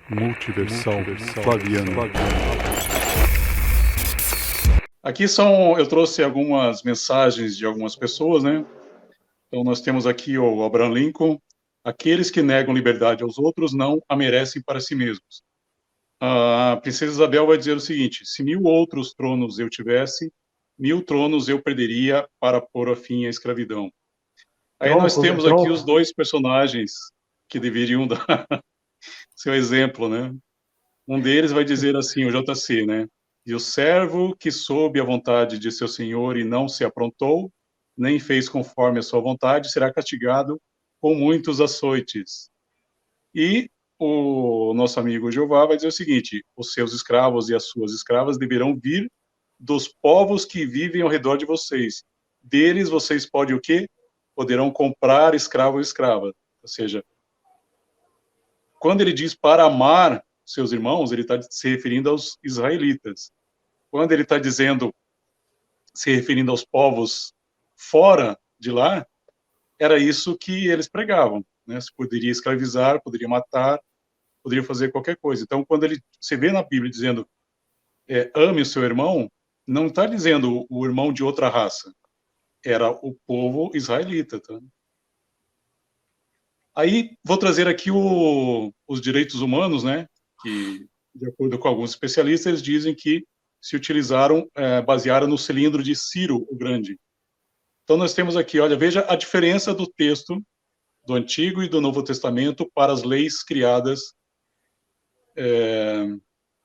Multiversal Flaviano. Aqui eu trouxe algumas mensagens de algumas pessoas, né? Então nós temos aqui o Abraham Lincoln: aqueles que negam liberdade aos outros não a merecem para si mesmos. A princesa Isabel vai dizer o seguinte: se 1000 outros tronos eu tivesse, 1000 tronos eu perderia para pôr a fim à escravidão. Aí nós temos aqui os dois personagens que deveriam dar seu exemplo, né? Um deles vai dizer assim, o JC, né? E o servo que soube a vontade de seu senhor e não se aprontou, nem fez conforme a sua vontade, será castigado com muitos açoites. E o nosso amigo Jeová vai dizer o seguinte: os seus escravos e as suas escravas deverão vir dos povos que vivem ao redor de vocês. Deles vocês podem o quê? Poderão comprar escravo ou escrava. Ou seja, quando ele diz para amar seus irmãos, ele está se referindo aos israelitas. Quando ele está dizendo, se referindo aos povos fora de lá, era isso que eles pregavam, né? Se poderia escravizar, poderia matar, poderia fazer qualquer coisa. Então, quando você vê na Bíblia dizendo ame o seu irmão, não está dizendo o irmão de outra raça, era o povo israelita, tá? Aí vou trazer aqui os direitos humanos, né? Que, de acordo com alguns especialistas, eles dizem que se utilizaram, basearam no cilindro de Ciro o Grande. Então nós temos aqui, olha, veja a diferença do texto do Antigo e do Novo Testamento para as leis criadas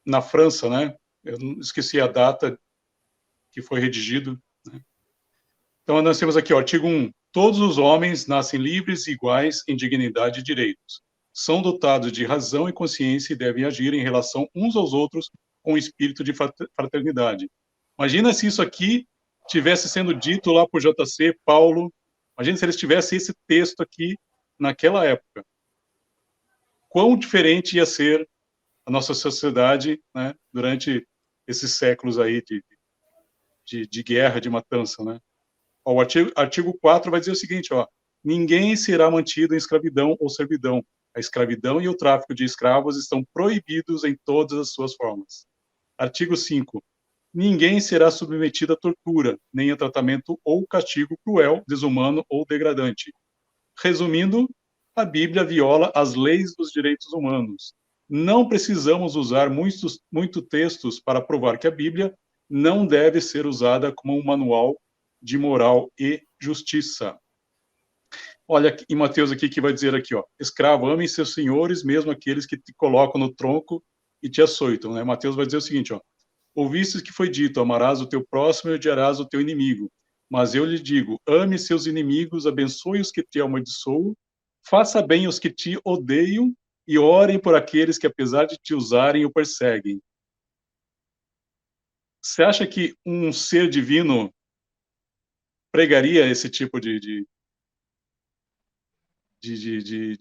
na França, né? Eu esqueci a data que foi redigido, né? Então nós temos aqui, ó, artigo 1. Todos os homens nascem livres e iguais em dignidade e direitos. São dotados de razão e consciência e devem agir em relação uns aos outros com espírito de fraternidade. Imagina se isso aqui tivesse sendo dito lá por JC, Paulo. Imagina se eles tivessem esse texto aqui naquela época. Quão diferente ia ser a nossa sociedade, né, durante esses séculos aí de guerra, de matança, né? Ó, o artigo 4 vai dizer o seguinte, ó: ninguém será mantido em escravidão ou servidão. A escravidão e o tráfico de escravos estão proibidos em todas as suas formas. Artigo 5. Ninguém será submetido a tortura, nem a tratamento ou castigo cruel, desumano ou degradante. Resumindo, a Bíblia viola as leis dos direitos humanos. Não precisamos usar muitos textos para provar que a Bíblia não deve ser usada como um manual de moral e justiça. Olha, em Mateus aqui que vai dizer aqui, ó: escravo, amem seus senhores, mesmo aqueles que te colocam no tronco e te açoitam, né? Mateus vai dizer o seguinte, ó: ouvistes que foi dito, amarás o teu próximo e odiarás o teu inimigo. Mas eu lhe digo, ame seus inimigos, abençoe os que te amaldiçoam, faça bem aos que te odeiam e orem por aqueles que, apesar de te usarem, o perseguem. Você acha que um ser divino pregaria esse tipo de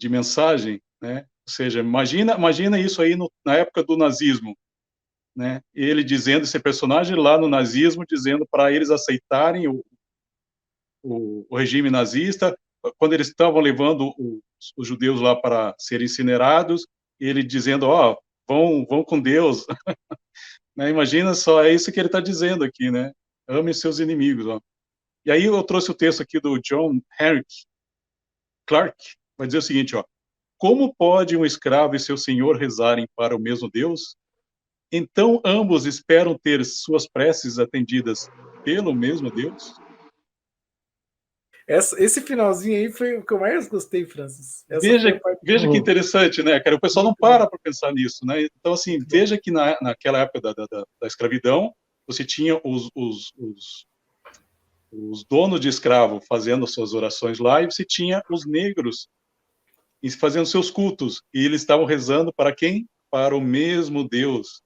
mensagem, né? Ou seja, imagina isso aí na época do nazismo, né? Ele dizendo, esse personagem lá no nazismo, dizendo para eles aceitarem o regime nazista, quando eles estavam levando os judeus lá para serem incinerados, ele dizendo, ó, vão com Deus, né? Imagina só, é isso que ele está dizendo aqui, né? Ame seus inimigos, ó. E aí eu trouxe o texto aqui do John Henrik Clark, vai dizer o seguinte, ó: como pode um escravo e seu senhor rezarem para o mesmo Deus? Então ambos esperam ter suas preces atendidas pelo mesmo Deus? Esse finalzinho aí foi o que eu mais gostei, Francis. Veja que interessante, né, cara? O pessoal não para pensar nisso, né? Então, assim, veja que naquela época da escravidão, você tinha os donos de escravo fazendo suas orações lá, e você tinha os negros fazendo seus cultos, e eles estavam rezando para quem? Para o mesmo Deus.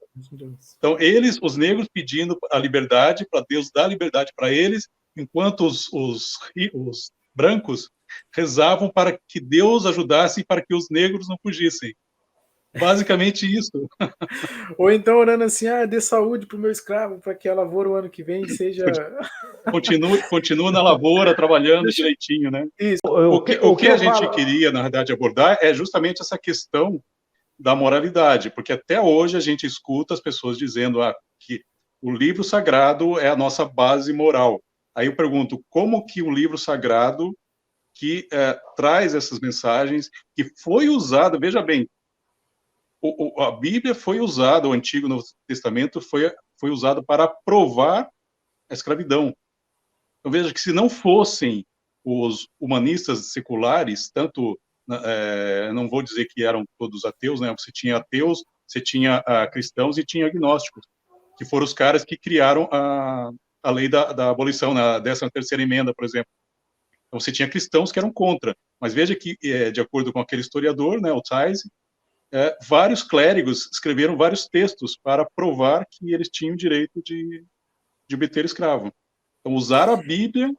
Então, os negros pedindo a liberdade, para Deus dar liberdade para eles, enquanto os brancos rezavam para que Deus ajudasse e para que os negros não fugissem. Basicamente isso. Ou então orando assim, dê saúde para o meu escravo, para que a lavoura o ano que vem seja... Continua na lavoura, trabalhando direitinho, né? Isso. O que a gente queria, na verdade, abordar é justamente essa questão da moralidade, porque até hoje a gente escuta as pessoas dizendo que o livro sagrado é a nossa base moral. Aí eu pergunto, como que o livro sagrado que traz essas mensagens, que foi usado, veja bem, a Bíblia foi usada, o Antigo e Novo Testamento foi usado para provar a escravidão. Então veja que se não fossem os humanistas seculares, tanto, não vou dizer que eram todos ateus, né? Você tinha ateus, você tinha cristãos e tinha agnósticos, que foram os caras que criaram a lei da abolição, na 13ª emenda, por exemplo. Então você tinha cristãos que eram contra, mas veja que, de acordo com aquele historiador, né, o Theise, vários clérigos escreveram vários textos para provar que eles tinham o direito de obter escravo. Então usaram a Bíblia,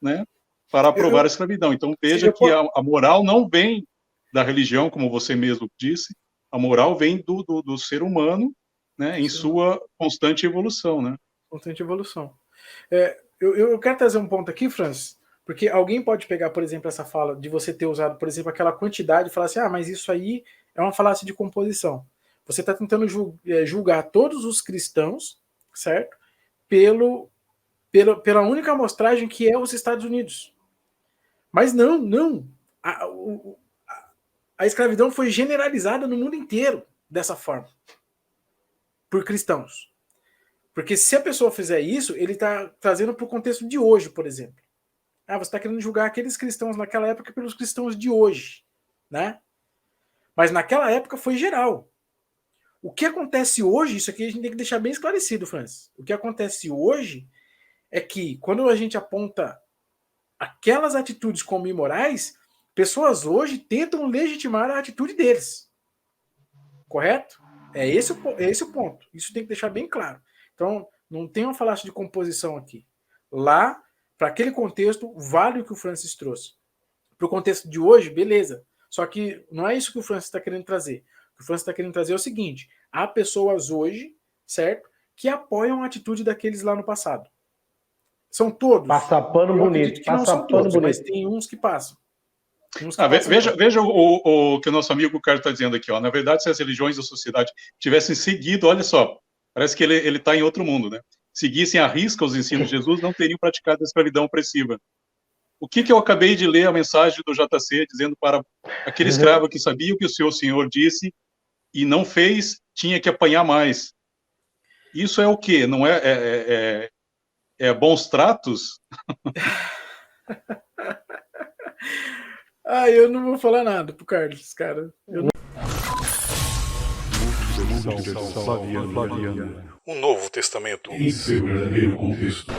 né, para aprovar a escravidão. Então veja que a moral não vem da religião, como você mesmo disse, a moral vem do ser humano, né, em sua constante evolução, né? Constante evolução. Eu quero trazer um ponto aqui, Franz, porque alguém pode pegar, por exemplo, essa fala de você ter usado, por exemplo, aquela quantidade e falar assim, mas isso aí é uma falácia de composição. Você está tentando julgar todos os cristãos, certo? Pela única amostragem que é os Estados Unidos. Mas não. A escravidão foi generalizada no mundo inteiro dessa forma. Por cristãos. Porque se a pessoa fizer isso, ele está trazendo para o contexto de hoje, por exemplo. Você está querendo julgar aqueles cristãos naquela época pelos cristãos de hoje, né? Mas naquela época foi geral. O que acontece hoje, isso aqui a gente tem que deixar bem esclarecido, Francis. O que acontece hoje é que quando a gente aponta aquelas atitudes como imorais, pessoas hoje tentam legitimar a atitude deles. Correto? É esse o ponto. Isso tem que deixar bem claro. Então, não tem uma falácia de composição aqui. Lá, para aquele contexto, vale o que o Francis trouxe. Para o contexto de hoje, beleza. Só que não é isso que o Francis está querendo trazer. O que o Francis está querendo trazer é o seguinte: há pessoas hoje, certo, que apoiam a atitude daqueles lá no passado. São todos. Passa pano bonito. Passa pano bonito. Mas tem uns que passam. Veja o que o nosso amigo Carlos está dizendo aqui. Na verdade, se as religiões da sociedade tivessem seguido, olha só, parece que ele está em outro mundo, né? Seguissem à risca os ensinos de Jesus, não teriam praticado a escravidão opressiva. O que eu acabei de ler a mensagem do JC dizendo para aquele escravo que sabia o que o seu senhor disse e não fez, tinha que apanhar mais. Isso é o quê? Não é bons tratos? Eu não vou falar nada pro Carlos, cara. Flaviano. O Novo Testamento. Em seu verdadeiro contexto.